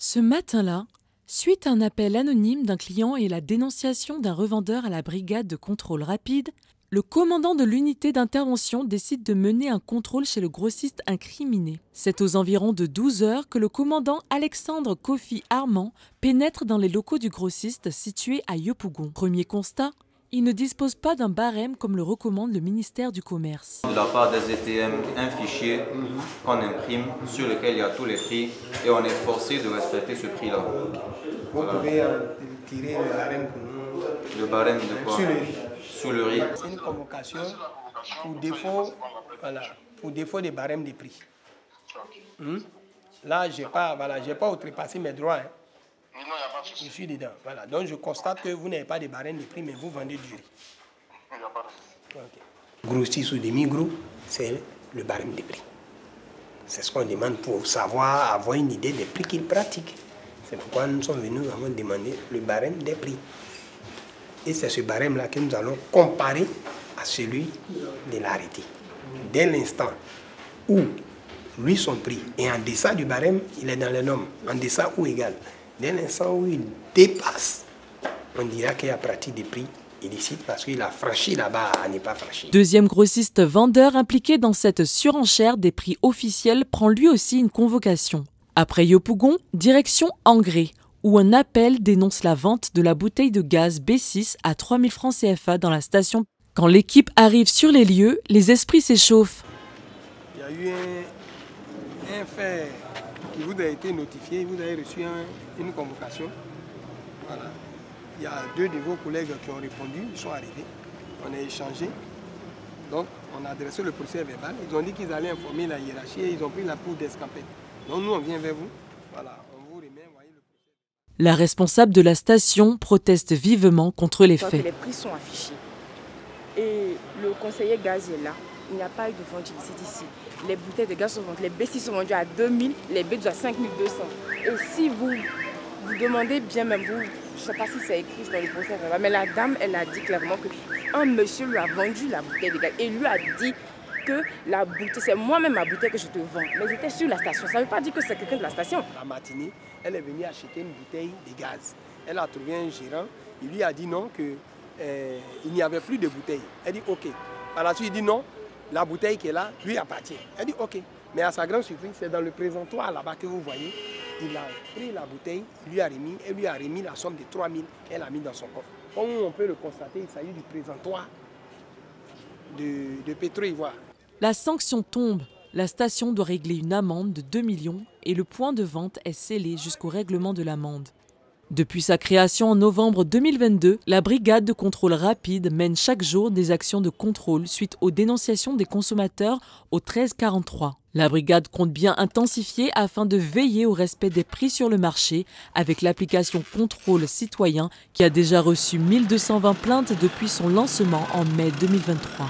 Ce matin-là, suite à un appel anonyme d'un client et la dénonciation d'un revendeur à la brigade de contrôle rapide, le commandant de l'unité d'intervention décide de mener un contrôle chez le grossiste incriminé. C'est aux environs de 12 heures que le commandant Alexandre Kofi Armand pénètre dans les locaux du grossiste situé à Yopougon. Premier constat, il ne dispose pas d'un barème comme le recommande le ministère du Commerce. De la part des ETM, un fichier qu'on imprime sur lequel il y a tous les prix et on est forcé de respecter ce prix-là. Vous pouvez tirer le barème pour nous. Le barème de quoi? Sur le riz. Sur le riz. C'est une convocation pour défaut, pour défaut des barèmes de prix. Là, je n'ai pas outrepassé mes droits. Hein. Je suis dedans. Voilà. Donc je constate que vous n'avez pas de barème de prix, mais vous vendez du riz. Okay. Grossiste ou demi-gros, c'est le barème de prix. C'est ce qu'on demande pour savoir, avoir une idée des prix qu'ils pratiquent. C'est pourquoi nous sommes venus avant demander le barème des prix. Et c'est ce barème-là que nous allons comparer à celui de l'arrêté. Dès l'instant où lui, son prix est en deçà du barème, il est dans les normes, en deçà ou égal. Dès l'instant où il dépasse, on dira qu'il y a pratique des prix illicite parce qu'il a franchi là-bas à ne pas franchir. Deuxième grossiste vendeur impliqué dans cette surenchère des prix officiels prend lui aussi une convocation. Après Yopougon, direction Engré, où un appel dénonce la vente de la bouteille de gaz B6 à 3 000 francs CFA dans la station. Quand l'équipe arrive sur les lieux, les esprits s'échauffent. Il y a eu un fait qui vous a été notifié, vous avez reçu une convocation. Voilà. Il y a 2 de vos collègues qui ont répondu, ils sont arrivés, on a échangé. Donc on a adressé le procès verbal, ils ont dit qu'ils allaient informer la hiérarchie et ils ont pris la peau d'escapette. Donc nous on vient vers vous, voilà, on vous remet, voyez le procès. La responsable de la station proteste vivement contre les faits. Les prix sont affichés et le conseiller gaz est là. Il n'y a pas eu de vente illicite ici. Les bouteilles de gaz sont vendues, les B6 sont vendues à 2000, les B12 à 5200. Et si vous demandez bien même, je ne sais pas si c'est écrit dans le procès, mais la dame, elle a dit clairement qu'un monsieur lui a vendu la bouteille de gaz et lui a dit que la bouteille, c'est moi-même ma bouteille que je te vends. Mais j'étais sur la station, ça ne veut pas dire que c'est quelqu'un de la station. La matinée, elle est venue acheter une bouteille de gaz. Elle a trouvé un gérant, il lui a dit non, qu'il n'y avait plus de bouteille. Elle dit ok. Par la suite, il dit non, la bouteille qui est là, lui appartient. Elle dit ok. Mais à sa grande surprise, c'est dans le présentoir là-bas que vous voyez, il a pris la bouteille, lui a remis, et lui a remis la somme de 3 000, elle a mis dans son coffre. Comme on peut le constater, il s'agit du présentoir de Pétro-Ivoire. La sanction tombe. La station doit régler une amende de 2 millions et le point de vente est scellé jusqu'au règlement de l'amende. Depuis sa création en novembre 2022, la brigade de contrôle rapide mène chaque jour des actions de contrôle suite aux dénonciations des consommateurs au 1343. La brigade compte bien intensifier afin de veiller au respect des prix sur le marché avec l'application Contrôle Citoyen qui a déjà reçu 1220 plaintes depuis son lancement en mai 2023.